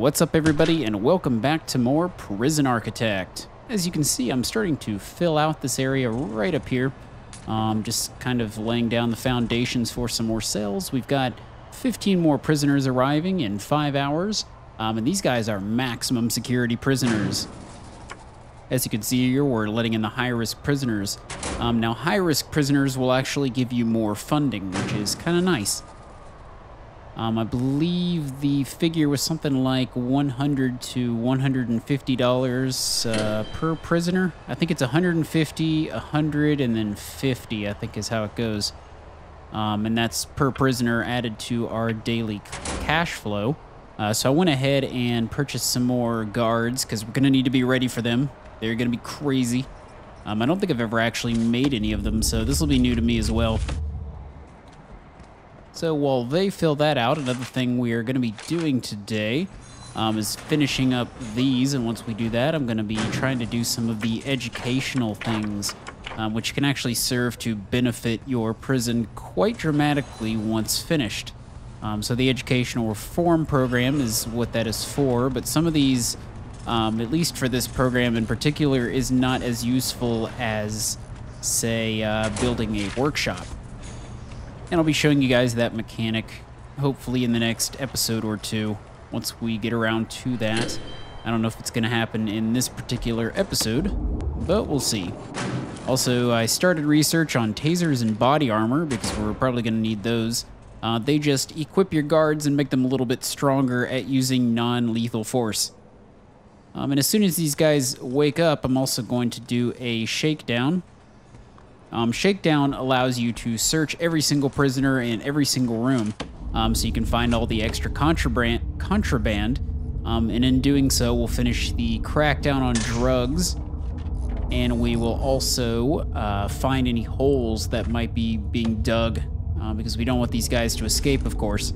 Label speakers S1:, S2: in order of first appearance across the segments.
S1: What's up, everybody, and welcome back to more Prison Architect. As you can see, I'm starting to fill out this area right up here. Just kind of laying down the foundations for some more cells. We've got 15 more prisoners arriving in 5 hours, and these guys are maximum security prisoners. As you can see here, we're letting in the high-risk prisoners. Now, high-risk prisoners will actually give you more funding, which is kind of nice. I believe the figure was something like $100 to $150 per prisoner. I think it's 150, 100, and then 50, I think is how it goes. And that's per prisoner added to our daily cash flow. So I went ahead and purchased some more guards because we're going to need to be ready for them. They're going to be crazy. I don't think I've ever actually made any of them, so this will be new to me as well. So while they fill that out, another thing we are going to be doing today is finishing up these. And once we do that, I'm going to be trying to do some of the educational things, which can actually serve to benefit your prison quite dramatically once finished. So the educational reform program is what that is for, but some of these, at least for this program in particular, is not as useful as, say, building a workshop. And I'll be showing you guys that mechanic, hopefully in the next episode or two, once we get around to that. I don't know if it's going to happen in this particular episode, but we'll see. Also, I started research on tasers and body armor, because we're probably going to need those. They just equip your guards and make them a little bit stronger at using non-lethal force. And as soon as these guys wake up, I'm also going to do a shakedown. Shakedown allows you to search every single prisoner in every single room, so you can find all the extra contraband, and in doing so, we'll finish the crackdown on drugs, and we will also find any holes that might be being dug, because we don't want these guys to escape, of course.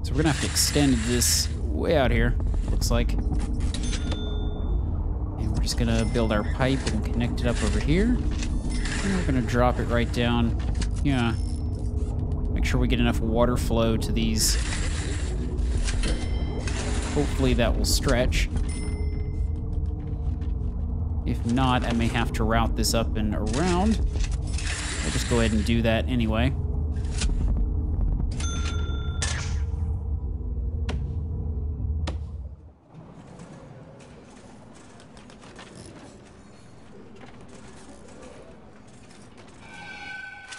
S1: So we're gonna have to extend this way out here, it looks like. And we're just gonna build our pipe and connect it up over here. And we're going to drop it right down. Yeah. Make sure we get enough water flow to these. Hopefully that will stretch. If not, I may have to route this up and around. I'll just go ahead and do that anyway.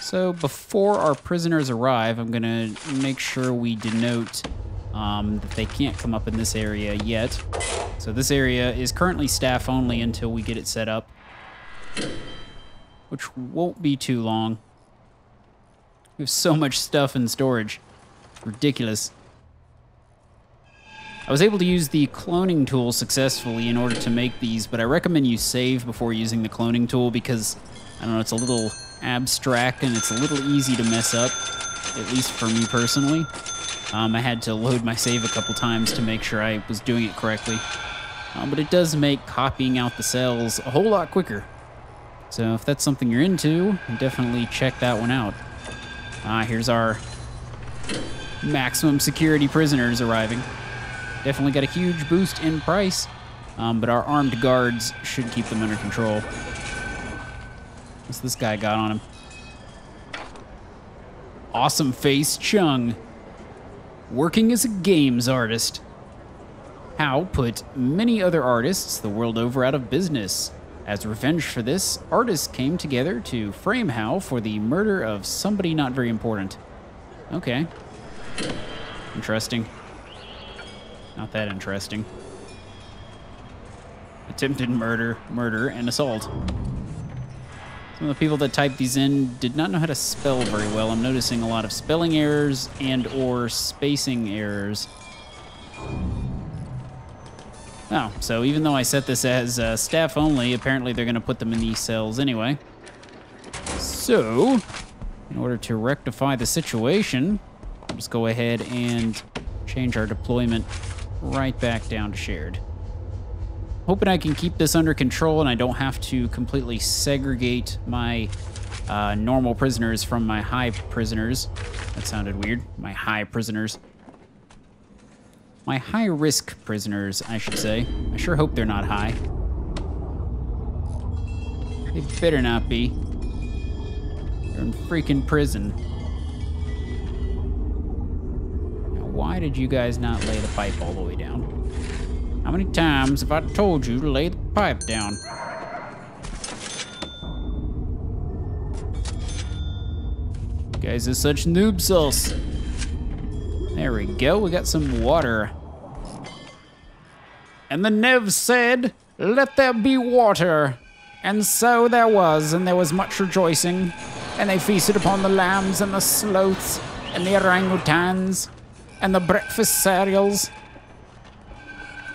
S1: So before our prisoners arrive, I'm going to make sure we denote that they can't come up in this area yet. So this area is currently staff only until we get it set up, which won't be too long. We have so much stuff in storage. It's ridiculous. I was able to use the cloning tool successfully in order to make these, but I recommend you save before using the cloning tool because, I don't know, it's a little abstract and it's a little easy to mess up, at least for me personally. I had to load my save a couple times to make sure I was doing it correctly. But it does make copying out the cells a whole lot quicker. So if that's something you're into, definitely check that one out. Here's our maximum security prisoners arriving. Definitely got a huge boost in price, but our armed guards should keep them under control. What's this guy got on him? Awesome Face Chung. Working as a games artist. How put many other artists the world over out of business. As revenge for this, artists came together to frame Hal for the murder of somebody not very important. Okay. Interesting. Not that interesting. Attempted murder, and assault. Some of the people that typed these in did not know how to spell very well. I'm noticing a lot of spelling errors and or spacing errors. Oh, so even though I set this as staff only, apparently they're going to put them in these cells anyway. So, in order to rectify the situation, I'll just go ahead and change our deployment right back down to shared. Hoping I can keep this under control and I don't have to completely segregate my normal prisoners from my high prisoners. That sounded weird. My high prisoners. My high-risk prisoners, I should say. I sure hope they're not high. They better not be. They're in freaking prison. Now, why did you guys not lay the pipe all the way down? How many times have I told you to lay the pipe down? You guys are such noob sauce. There we go, we got some water. And the Nev said, "Let there be water." And so there was, and there was much rejoicing. And they feasted upon the lambs and the sloths and the orangutans and the breakfast cereals.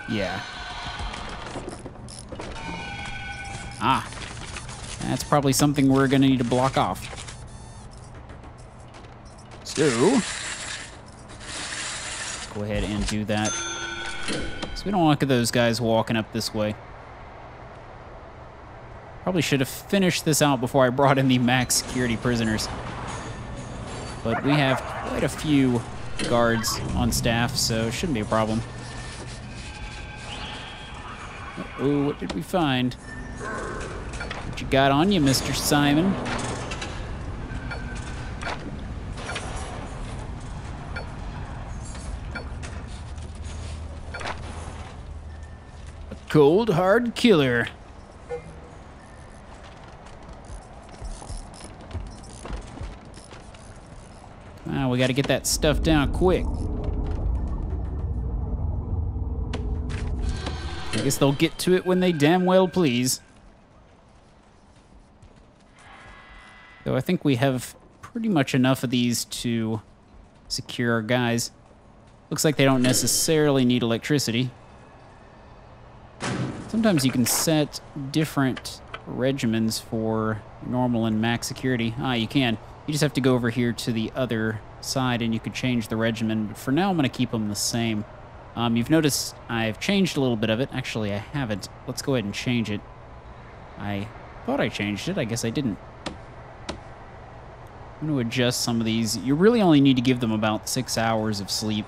S1: Yeah. Ah. That's probably something we're gonna need to block off. So, let's go ahead and do that. So we don't want those guys walking up this way. Probably should have finished this out before I brought in the max security prisoners. But we have quite a few guards on staff, so it shouldn't be a problem. Uh-oh, what did we find? What you got on you, Mr. Simon? A cold, hard killer. Ah, we gotta get that stuff down quick. I guess they'll get to it when they damn well please. Though I think we have pretty much enough of these to secure our guys. Looks like they don't necessarily need electricity. Sometimes you can set different regimens for normal and max security. Ah, you can. You just have to go over here to the other side and you could change the regimen. But for now, I'm going to keep them the same. You've noticed I've changed a little bit of it. Actually, I haven't. Let's go ahead and change it. I thought I changed it. I guess I didn't. I'm going to adjust some of these. You really only need to give them about 6 hours of sleep.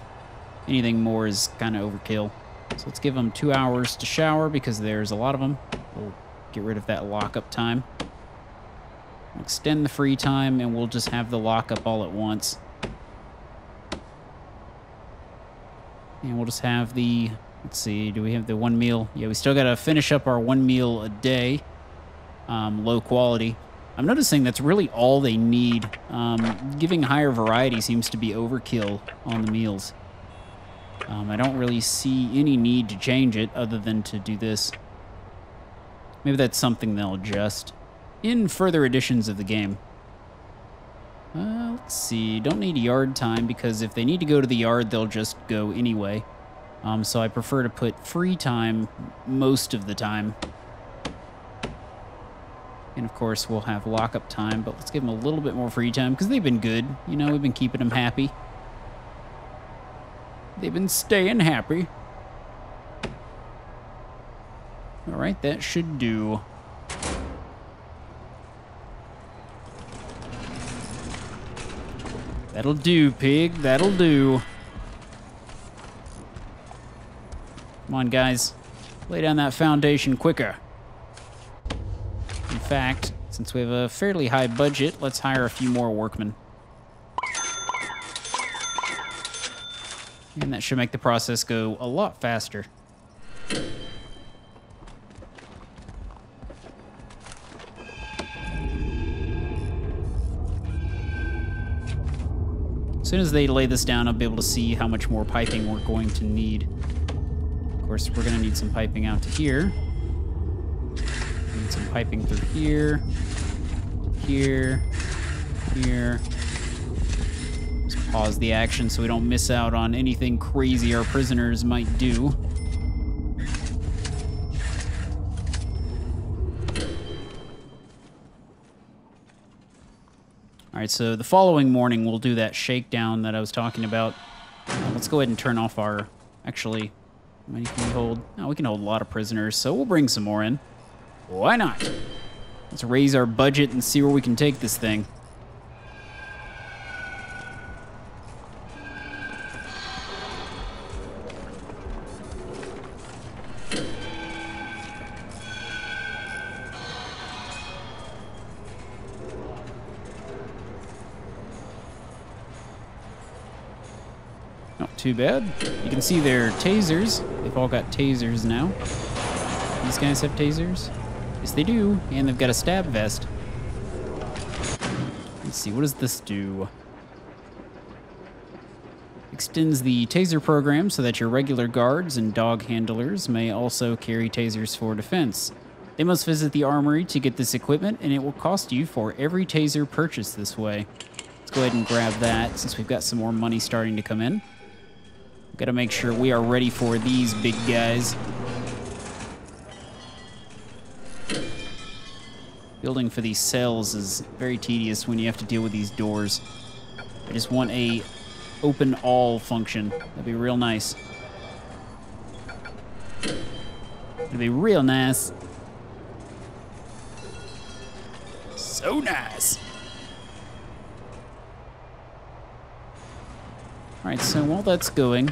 S1: Anything more is kind of overkill. So let's give them 2 hours to shower because there's a lot of them. We'll get rid of that lockup time. Extend the free time, and we'll just have the lockup all at once. And we'll just have the, let's see, do we have the 1 meal? Yeah, we still got to finish up our 1 meal a day. Low quality. I'm noticing that's really all they need. Giving higher variety seems to be overkill on the meals. I don't really see any need to change it other than to do this. Maybe that's something they'll adjust in further editions of the game. Let's see. Don't need yard time because if they need to go to the yard, they'll just go anyway. So I prefer to put free time most of the time. And of course, we'll have lockup time, but let's give them a little bit more free time because they've been good. You know, we've been keeping them happy. They've been staying happy. All right, that should do. That'll do, pig. That'll do. Come on, guys. Lay down that foundation quicker. In fact, since we have a fairly high budget, let's hire a few more workmen. And that should make the process go a lot faster. As soon as they lay this down, I'll be able to see how much more piping we're going to need. Of course, we're going to need some piping out to here. Need some piping through here, here, here. Just pause the action so we don't miss out on anything crazy our prisoners might do. All right, so the following morning, we'll do that shakedown that I was talking about. Let's go ahead and turn off our... Actually, how many can we hold? Oh, we can hold a lot of prisoners, so we'll bring some more in. Why not? Let's raise our budget and see where we can take this thing. too bad. You can see their tasers. They've all got tasers now. These guys have tasers? Yes, they do. And they've got a stab vest. Let's see, what does this do? Extends the taser program so that your regular guards and dog handlers may also carry tasers for defense. They must visit the armory to get this equipment, and it will cost you for every taser purchased this way. Let's go ahead and grab that since we've got some more money starting to come in. Got to make sure we are ready for these big guys. Building for these cells is very tedious when you have to deal with these doors. I just want a open all function. That'd be real nice. That'd be real nice. So nice. All right, so while that's going,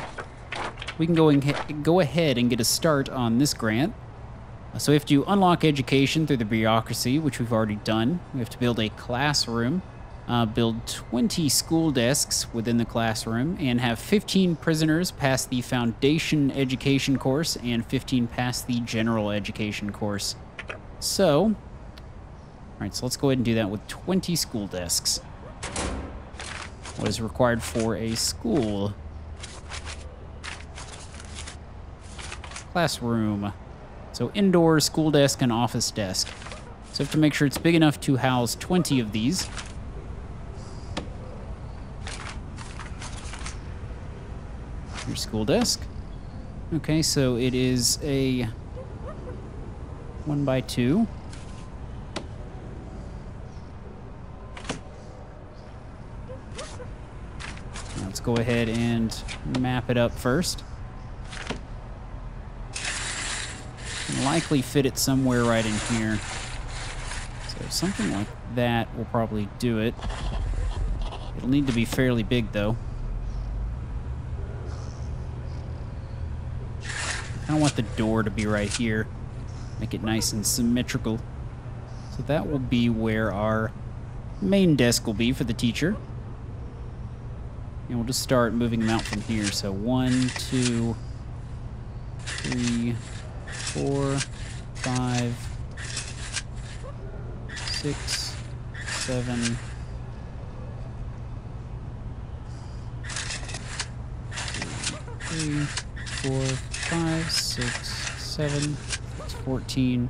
S1: we can go ahead and get a start on this grant. So we have to unlock education through the bureaucracy, which we've already done. We have to build a classroom, build 20 school desks within the classroom, and have 15 prisoners pass the foundation education course and 15 pass the general education course. So, all right, so let's go ahead and do that with 20 school desks. What is required for a school? Classroom. So indoor, school desk, and office desk. So we have to make sure it's big enough to house 20 of these. Your school desk. Okay, so it is a 1x2. Let's go ahead and map it up first. Likely fit it somewhere right in here. So something like that will probably do it. It'll need to be fairly big though. I don't want the door to be right here. Make it nice and symmetrical. So that will be where our main desk will be for the teacher. And we'll just start moving them out from here. So 1, 2, 3, 4, 5, 6, 7, 3, 4, 5, 6, 7, 14,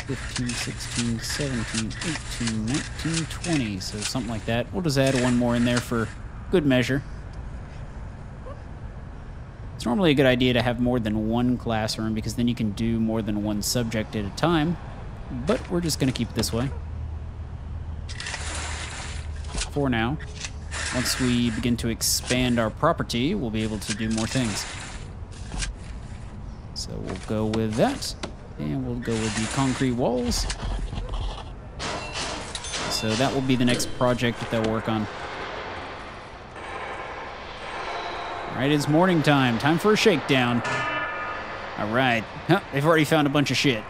S1: 15, 16, 17, 18, 19, 20. So something like that. We'll just add one more in there for good measure. It's normally a good idea to have more than one classroom because then you can do more than one subject at a time, but we're just going to keep it this way for now. Once we begin to expand our property, we'll be able to do more things. So we'll go with that, and we'll go with the concrete walls. So that will be the next project that they'll work on. All right, it's morning time. Time for a shakedown. All right. Huh, they've already found a bunch of shit.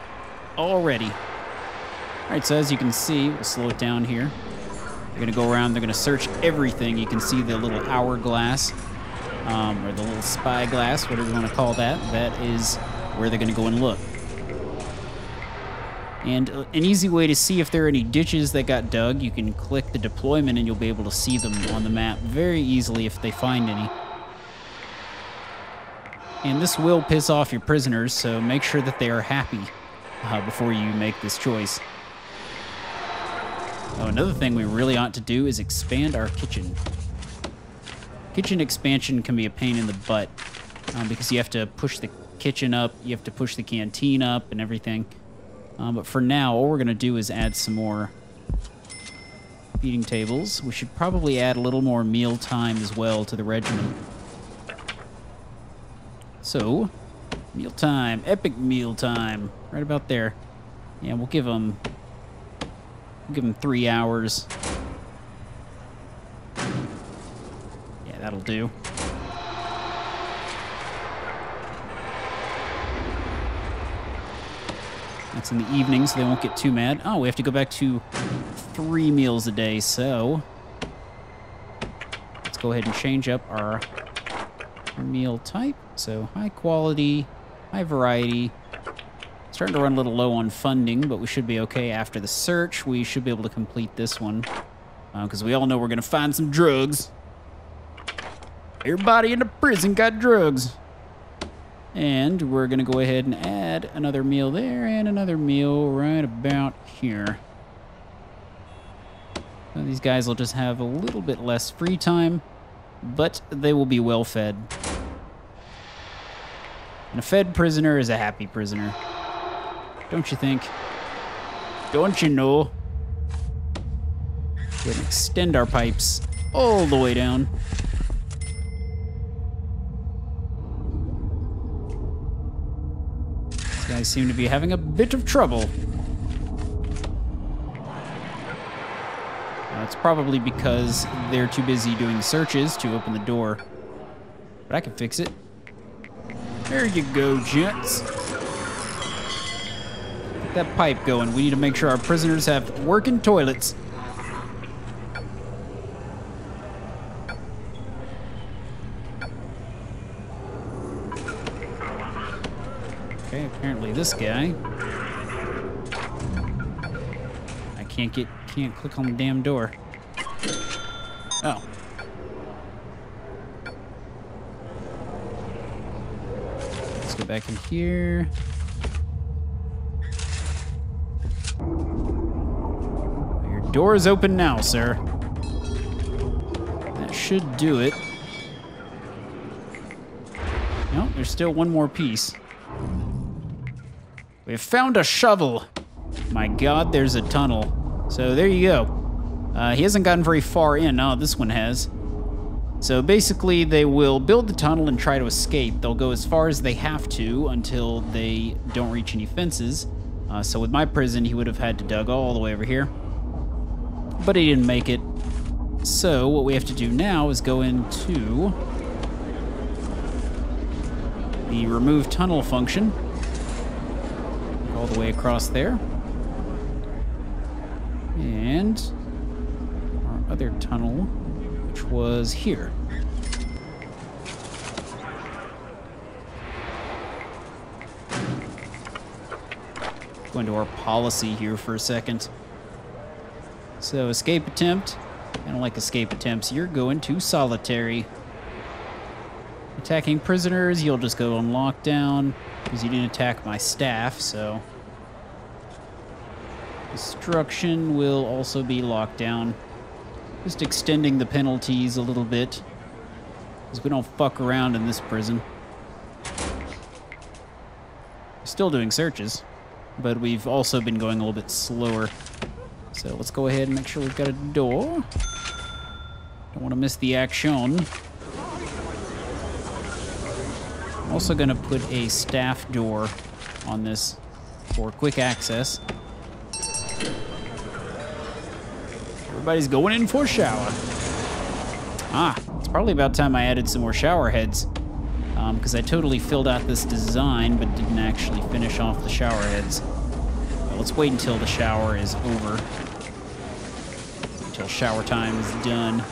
S1: Already. All right, so as you can see, we'll slow it down here. They're going to go around. They're going to search everything. You can see the little hourglass, or the little spyglass, whatever you want to call that. That is where they're going to go and look. And an easy way to see if there are any ditches that got dug, you can click the deployment and you'll be able to see them on the map very easily if they find any. And this will piss off your prisoners, so make sure that they are happy before you make this choice. Oh, another thing we really ought to do is expand our kitchen. Kitchen expansion can be a pain in the butt because you have to push the kitchen up, you have to push the canteen up and everything. But for now, all we're going to do is add some more feeding tables. We should probably add a little more meal time as well to the regimen. So, meal time, epic meal time, right about there. Yeah, we'll give them 3 hours. Yeah, that'll do. That's in the evening, so they won't get too mad. Oh, we have to go back to 3 meals a day, so let's go ahead and change up our meal type. So high quality, high variety. Starting to run a little low on funding, but we should be okay after the search. We should be able to complete this one. Because we all know we're going to find some drugs. Everybody in the prison got drugs. And we're going to go ahead and add another meal there and another meal right about here. So these guys will just have a little bit less free time, but they will be well fed. And a fed prisoner is a happy prisoner. Don't you think? Don't you know? We're going to extend our pipes all the way down. These guys seem to be having a bit of trouble. It's probably because they're too busy doing searches to open the door. But I can fix it. There you go, gents. Get that pipe going. We need to make sure our prisoners have working toilets. Okay, apparently this guy. I can't click on the damn door. Oh. Let's go back in here. Your door is open now, sir. That should do it. No, there's still one more piece. We have found a shovel. My God, there's a tunnel. So there you go. He hasn't gotten very far in. Oh, this one has. So basically, they will build the tunnel and try to escape. They'll go as far as they have to until they don't reach any fences. So with my prison, he would have had to dug all the way over here. But he didn't make it. So what we have to do now is go into the remove tunnel function. All the way across there. And our other tunnel, which was here. Go into our policy here for a second. So escape attempt. I don't like escape attempts. You're going to solitary. Attacking prisoners, you'll just go on lockdown because you didn't attack my staff, so. Destruction will also be locked down. Just extending the penalties a little bit. Because we don't fuck around in this prison. We're still doing searches. But we've also been going a little bit slower. So let's go ahead and make sure we've got a door. Don't want to miss the action. I'm also going to put a staff door on this for quick access. Everybody's going in for a shower. Ah, it's probably about time I added some more shower heads. Because I totally filled out this design, but didn't actually finish off the shower heads. Well, let's wait until the shower is over. Until shower time is done.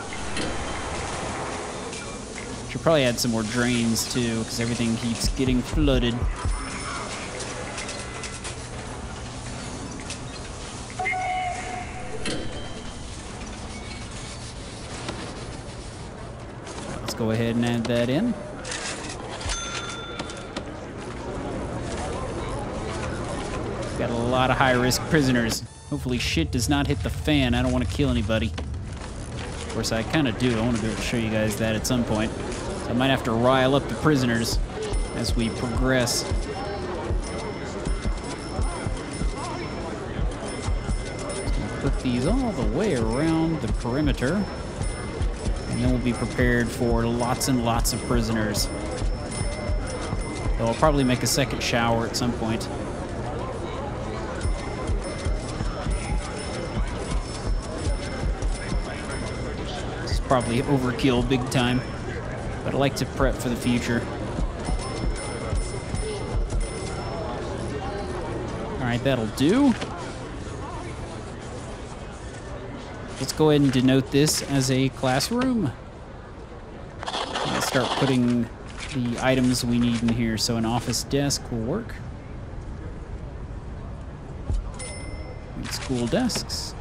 S1: Should probably add some more drains, too, because everything keeps getting flooded. Go ahead and add that in. Got a lot of high-risk prisoners. Hopefully shit does not hit the fan. I don't want to kill anybody. Of course, I kind of do. I want to be able to show you guys that at some point. So I might have to rile up the prisoners as we progress. Put these all the way around the perimeter. And then we'll be prepared for lots and lots of prisoners. So I'll probably make a second shower at some point. This is probably overkill big time, but I like to prep for the future. All right, that'll do. Let's go ahead and denote this as a classroom. Let's start putting the items we need in here. So an office desk will work. And school desks.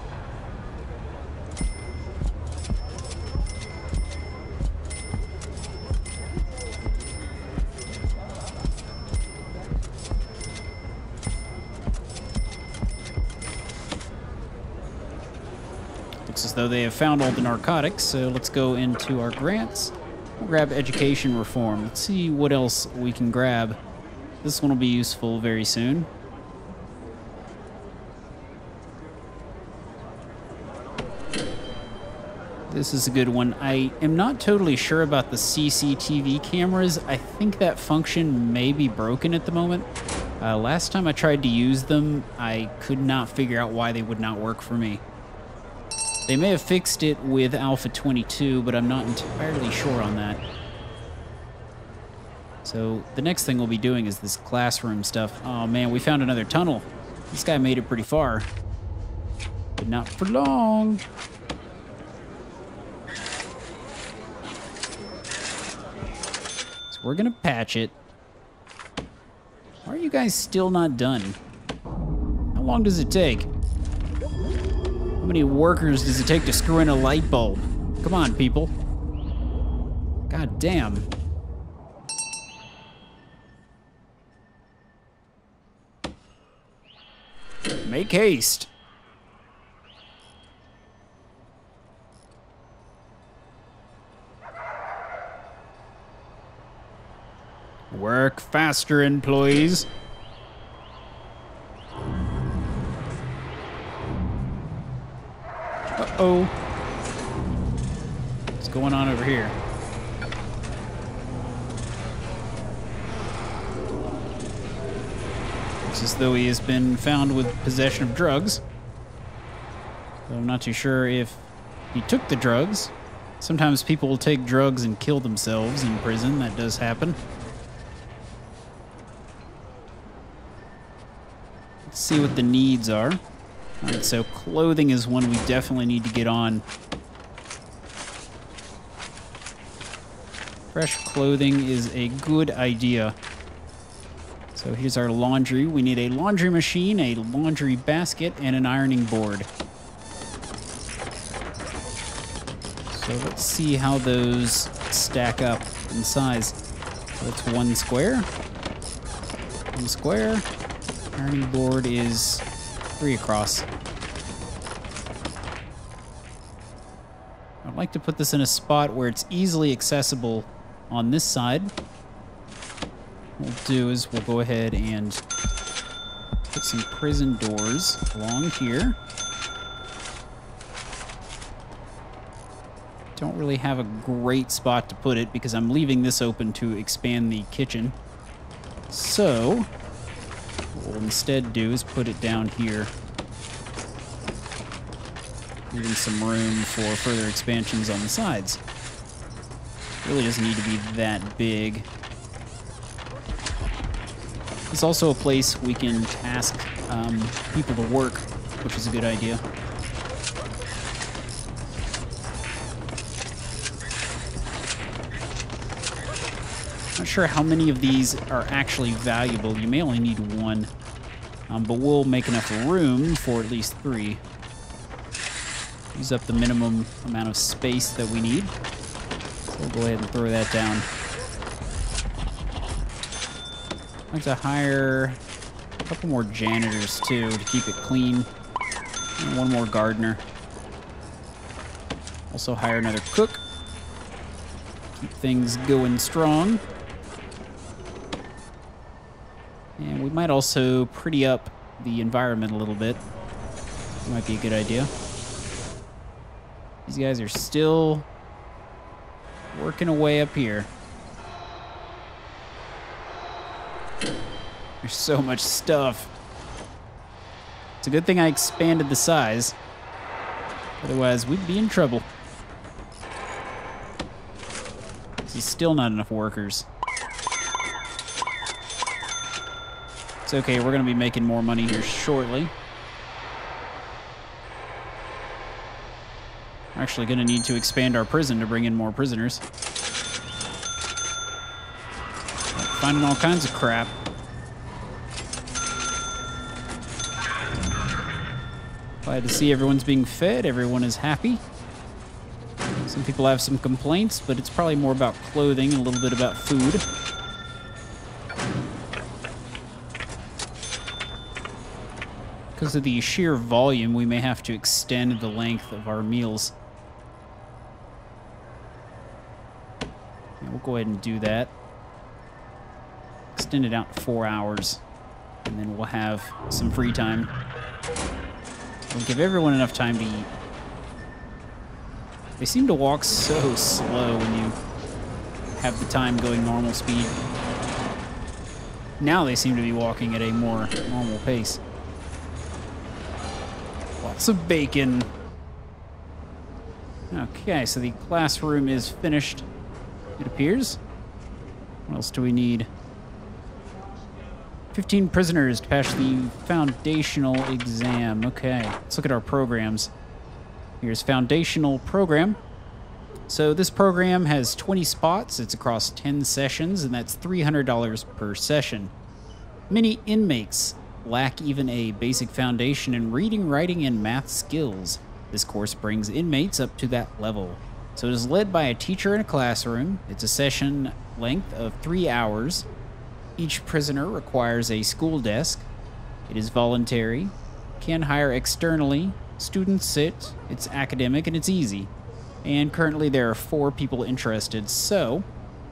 S1: Looks as though they have found all the narcotics, so let's go into our grants. We'll grab education reform. Let's see what else we can grab. This one will be useful very soon. This is a good one. I am not totally sure about the CCTV cameras. I think that function may be broken at the moment. Last time I tried to use them, I could not figure out why they would not work for me. They may have fixed it with Alpha 22, but I'm not entirely sure on that. So the next thing we'll be doing is this classroom stuff. Oh man, we found another tunnel. This guy made it pretty far, but not for long. So we're gonna patch it. Why are you guys still not done? How long does it take? How many workers does it take to screw in a light bulb? Come on, people. God damn. Make haste. Work faster, employees. Uh-oh. What's going on over here? Looks as though he has been found with possession of drugs. But I'm not too sure if he took the drugs. Sometimes people will take drugs and kill themselves in prison. That does happen. Let's see what the needs are. Alright, so clothing is one we definitely need to get on. Fresh clothing is a good idea. So here's our laundry. We need a laundry machine, a laundry basket, and an ironing board. So let's see how those stack up in size. So that's 1 square. 1 square. Ironing board is 3 across. I'd like to put this in a spot where it's easily accessible on this side. What we'll do is we'll go ahead and put some prison doors along here. Don't really have a great spot to put it because I'm leaving this open to expand the kitchen. So what we'll instead do is put it down here, leaving some room for further expansions on the sides. Really doesn't need to be that big. It's also a place we can task people to work, which is a good idea. Not sure how many of these are actually valuable. You may only need 1, but we'll make enough room for at least 3. Use up the minimum amount of space that we need. So we'll go ahead and throw that down. I'd like to hire a couple more janitors too to keep it clean. And 1 more gardener. Also hire another cook. Keep things going strong. And we might also pretty up the environment a little bit. Might be a good idea. These guys are still working away up here. There's so much stuff. It's a good thing I expanded the size. Otherwise, we'd be in trouble. There's still not enough workers. It's okay, we're going to be making more money here shortly. We're actually going to need to expand our prison to bring in more prisoners. finding all kinds of crap. Glad to see everyone's being fed. Everyone is happy. Some people have some complaints, but it's probably more about clothing and a little bit about food. Because of the sheer volume, we may have to extend the length of our meals. Yeah, we'll go ahead and do that. Extend it out 4 hours, and then we'll have some free time. We'll give everyone enough time to eat. They seem to walk so slow when you have the time going normal speed. Now they seem to be walking at a more normal pace. Lots of bacon. Okay, so the classroom is finished, it appears. What else do we need? 15 prisoners to pass the foundational exam. Okay, let's look at our programs. Here's foundational program. So this program has 20 spots. It's across 10 sessions, and that's $300 per session. Many inmates lack even a basic foundation in reading, writing, and math skills. This course brings inmates up to that level. So it is led by a teacher in a classroom. It's a session length of 3 hours. Each prisoner requires a school desk. It is voluntary, can hire externally, students sit, it's academic, and it's easy. And currently there are 4 people interested, so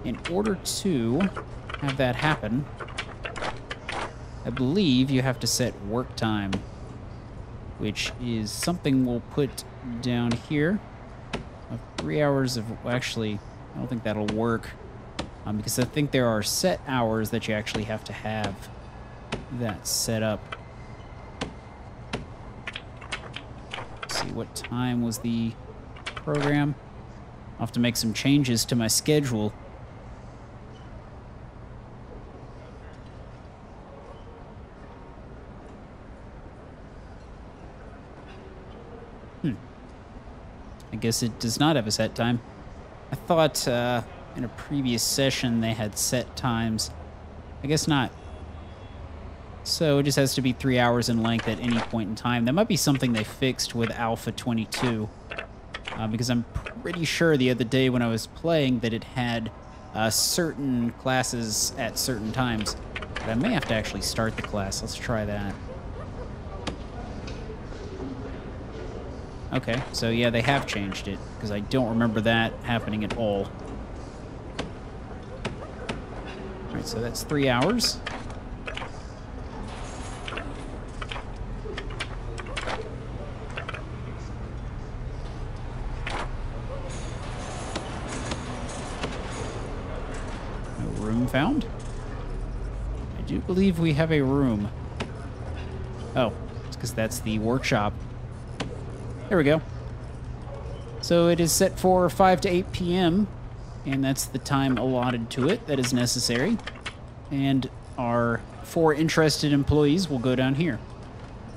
S1: in order to have that happen, I believe you have to set work time, which is something we'll put down here. 3 hours of, actually, I don't think that'll work. Because I think there are set hours that you actually have to have that set up. Let's see, what time was the program? I'll have to make some changes to my schedule. I guess it does not have a set time. I thought, in a previous session they had set times. I guess not. So it just has to be 3 hours in length at any point in time. That might be something they fixed with Alpha 22. Because I'm pretty sure the other day when I was playing that it had certain classes at certain times. But I may have to actually start the class. Let's try that. Okay, so yeah, they have changed it, because I don't remember that happening at all. Alright, so that's 3 hours. No room found? I do believe we have a room. Oh, it's because that's the workshop. There we go. So it is set for 5 to 8 p.m., and that's the time allotted to it that is necessary. And our 4 interested employees will go down here.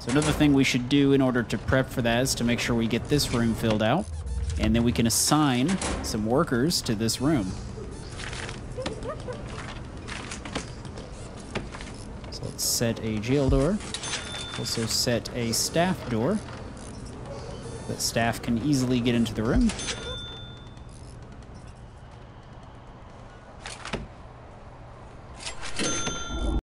S1: So another thing we should do in order to prep for that is to make sure we get this room filled out, and then we can assign some workers to this room. So let's set a jail door. Also set a staff door, that staff can easily get into the room.